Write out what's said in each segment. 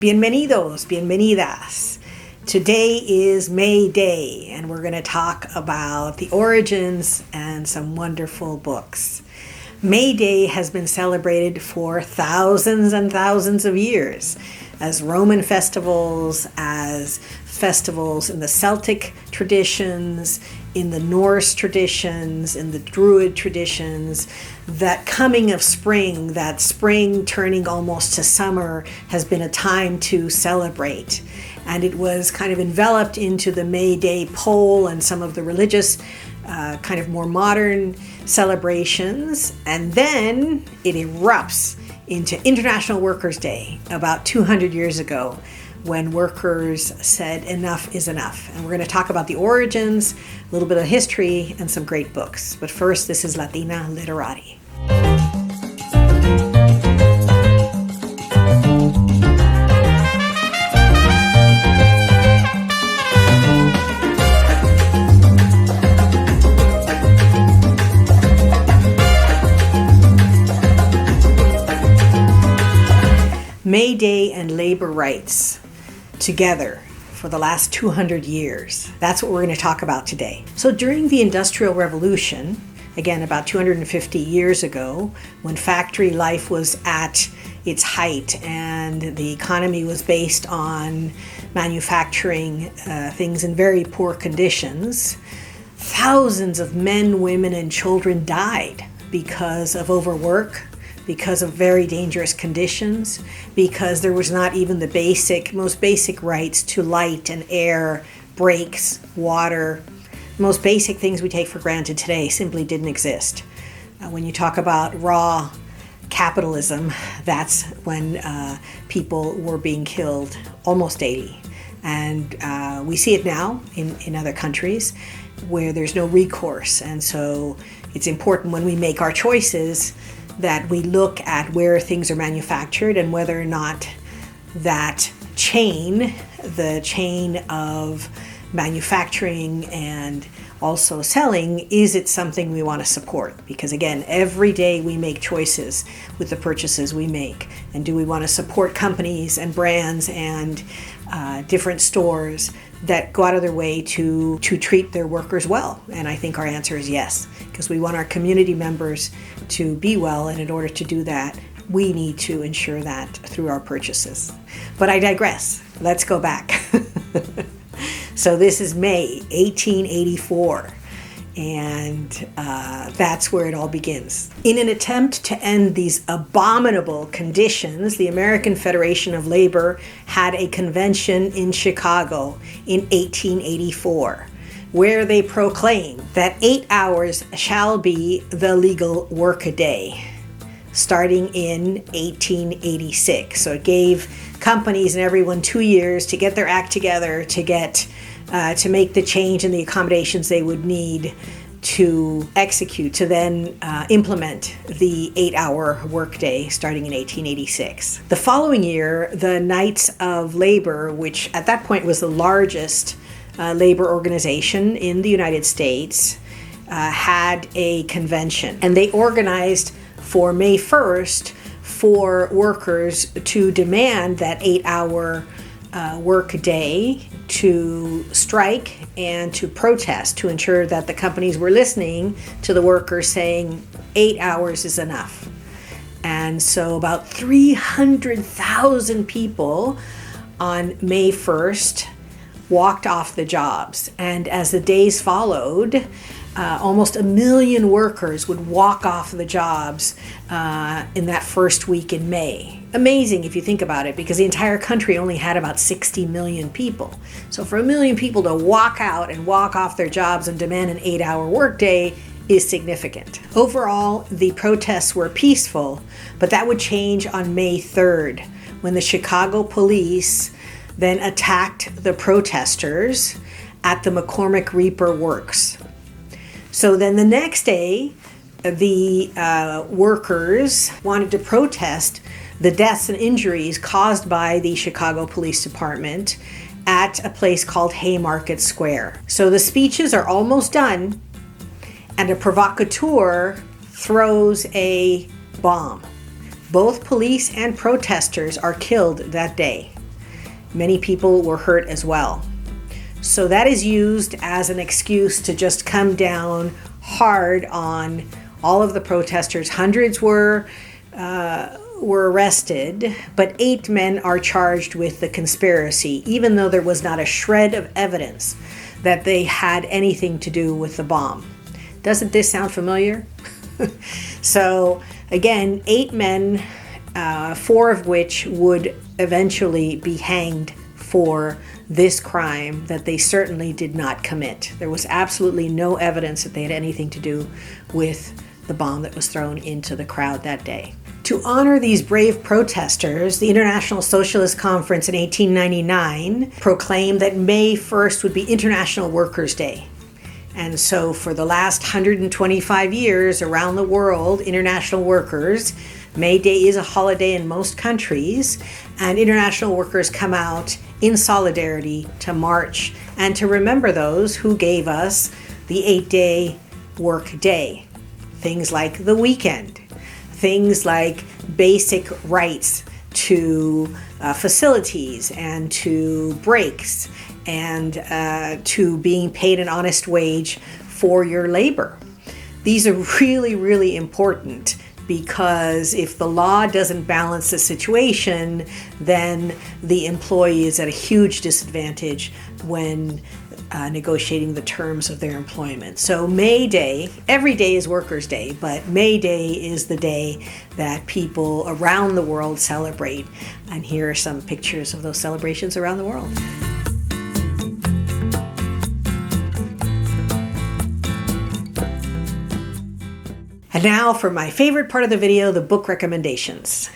Bienvenidos, bienvenidas. Today is May Day, and we're going to talk about the origins and some wonderful books. May Day has been celebrated for thousands and thousands of years as Roman festivals, as festivals in the Celtic traditions, in the Norse traditions, in the Druid traditions. That coming of spring, that spring turning almost to summer, has been a time to celebrate. And it was kind of enveloped into the May Day pole and some of the religious, kind of more modern celebrations. And then it erupts into International Workers' Day about 200 years ago, when workers said enough is enough. And we're going to talk about the origins, a little bit of history, and some great books. But first, this is Latina Literati. May Day and labor rights together for the last 200 years. That's what we're going to talk about today. So during the Industrial Revolution, again about 250 years ago, when factory life was at its height and the economy was based on manufacturing things in very poor conditions, thousands of men, women, and children died because of overwork, because of very dangerous conditions, because there was not even the most basic rights to light and air, brakes, water. Most basic things we take for granted today simply didn't exist. When you talk about raw capitalism, that's when people were being killed almost daily. And we see it now in other countries where there's no recourse. And so it's important when we make our choices that we look at where things are manufactured and whether or not that chain, the chain of manufacturing and also selling, is it something we want to support? Because again, every day we make choices with the purchases we make. And do we want to support companies and brands and different stores that go out of their way to treat their workers well? And I think our answer is yes, because we want our community members to be well, and in order to do that, we need to ensure that through our purchases. But I digress. Let's go back. So this is May 1884, and that's where it all begins. In an attempt to end these abominable conditions, the American Federation of Labor had a convention in Chicago in 1884, where they proclaimed that 8 hours shall be the legal workaday, starting in 1886. So it gave companies and everyone 2 years to get their act together, to make the change and the accommodations they would need to execute, to then implement the 8-hour workday starting in 1886. The following year, the Knights of Labor, which at that point was the largest labor organization in the United States, had a convention, and they organized for May 1st for workers to demand that 8-hour work day, to strike and to protest, to ensure that the companies were listening to the workers saying 8 hours is enough. And so about 300,000 people on May 1st walked off the jobs. And as the days followed, almost 1 million workers would walk off the jobs in that first week in May. Amazing if you think about it, because the entire country only had about 60 million people. So for 1 million people to walk out and walk off their jobs and demand an 8-hour workday is significant. Overall, the protests were peaceful, but that would change on May 3rd, when the Chicago police then attacked the protesters at the McCormick Reaper Works. So then the next day, the workers wanted to protest the deaths and injuries caused by the Chicago Police Department at a place called Haymarket Square. So the speeches are almost done, and a provocateur throws a bomb. Both police and protesters are killed that day. Many people were hurt as well. So that is used as an excuse to just come down hard on all of the protesters. Hundreds were arrested, but 8 men are charged with the conspiracy, even though there was not a shred of evidence that they had anything to do with the bomb. Doesn't this sound familiar? So again, 8 men, 4 of which would eventually be hanged for this crime that they certainly did not commit. There was absolutely no evidence that they had anything to do with the bomb that was thrown into the crowd that day. To honor these brave protesters, the International Socialist Conference in 1899 proclaimed that May 1st would be International Workers' Day. And so for the last 125 years around the world, international workers, May Day is a holiday in most countries, and international workers come out in solidarity to march and to remember those who gave us the 8-day work day. Things like the weekend, things like basic rights to facilities and to breaks and to being paid an honest wage for your labor. These are really, really important, because if the law doesn't balance the situation, then the employee is at a huge disadvantage when negotiating the terms of their employment. So May Day, every day is Workers' Day, but May Day is the day that people around the world celebrate. And here are some pictures of those celebrations around the world. And now for my favorite part of the video, the book recommendations.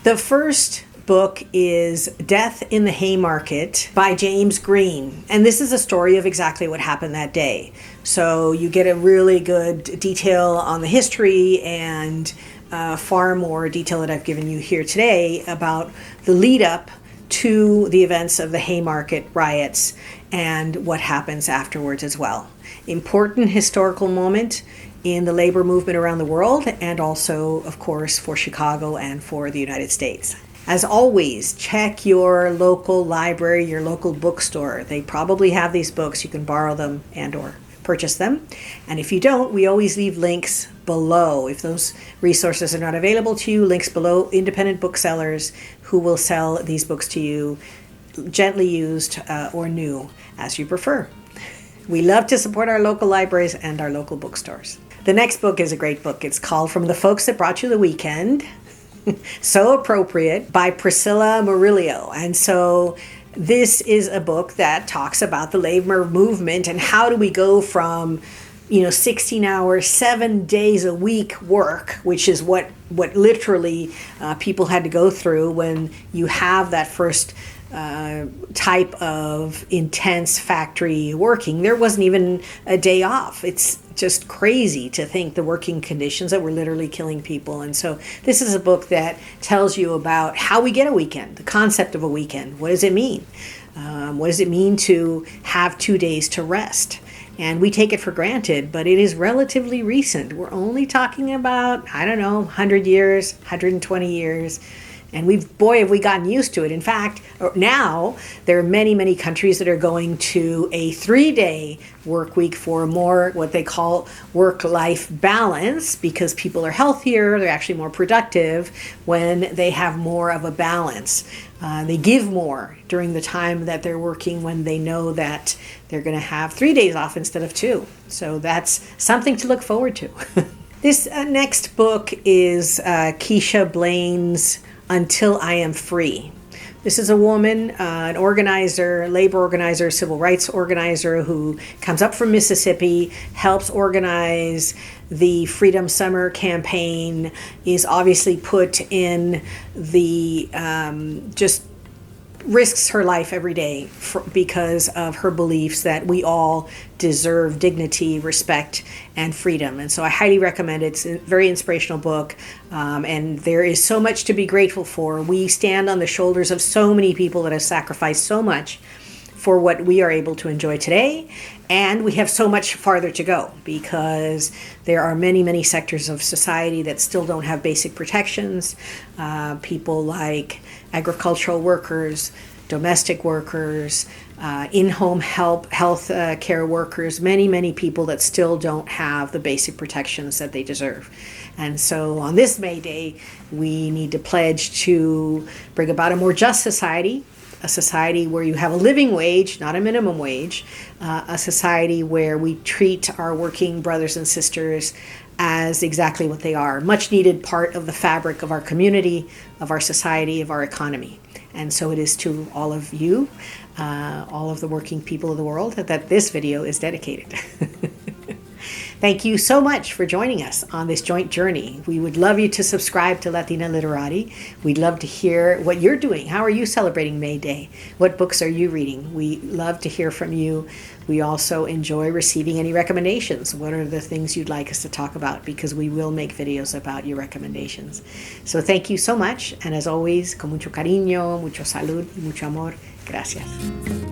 The first book is Death in the Haymarket by James Green. And this is a story of exactly what happened that day. So you get a really good detail on the history and far more detail that I've given you here today about the lead up to the events of the Haymarket riots and what happens afterwards as well. Important historical moment in the labor movement around the world, and also, of course, for Chicago and for the United States. As always, check your local library, your local bookstore. They probably have these books. You can borrow them and or purchase them. And if you don't, we always leave links below. If those resources are not available to you, links below, independent booksellers who will sell these books to you, gently used or new, as you prefer. We love to support our local libraries and our local bookstores. The next book is a great book. It's called From the Folks That Brought You the Weekend. So appropriate, by Priscilla Murillo. And so this is a book that talks about the labor movement and how do we go from 16 hours, 7 days a week work, which is what literally people had to go through when you have that first type of intense factory working. There wasn't even a day off. It's just crazy to think the working conditions that were literally killing people. And so this is a book that tells you about how we get a weekend, the concept of a weekend. What does it mean? What does it mean to have 2 days to rest? And we take it for granted, but it is relatively recent. We're only talking about, 100 years, 120 years. And have we gotten used to it. In fact, now there are many, many countries that are going to a 3-day work week for more what they call work-life balance, because people are healthier, they're actually more productive when they have more of a balance. They give more during the time that they're working when they know that they're going to have 3 days off instead of 2. So that's something to look forward to. This next book is Keisha Blaine's Until I Am Free. This is a woman, an organizer, labor organizer, civil rights organizer who comes up from Mississippi, helps organize the Freedom Summer campaign, is obviously put in the, just risks her life every day because of her beliefs that we all deserve dignity, respect, and freedom. And so I highly recommend it. It's a very inspirational book, and there is so much to be grateful for. We stand on the shoulders of so many people that have sacrificed so much for what we are able to enjoy today. And we have so much farther to go because there are many, many sectors of society that still don't have basic protections. People like agricultural workers, domestic workers, in-home health care workers, many, many people that still don't have the basic protections that they deserve. And so on this May Day, we need to pledge to bring about a more just society, a society where you have a living wage, not a minimum wage, a society where we treat our working brothers and sisters as exactly what they are, much needed part of the fabric of our community, of our society, of our economy. And so it is to all of you, all of the working people of the world, that this video is dedicated. Thank you so much for joining us on this joint journey. We would love you to subscribe to Latina Literati. We'd love to hear what you're doing. How are you celebrating May Day? What books are you reading? We love to hear from you. We also enjoy receiving any recommendations. What are the things you'd like us to talk about? Because we will make videos about your recommendations. So thank you so much. And as always, con mucho cariño, mucho salud y mucho amor. Gracias.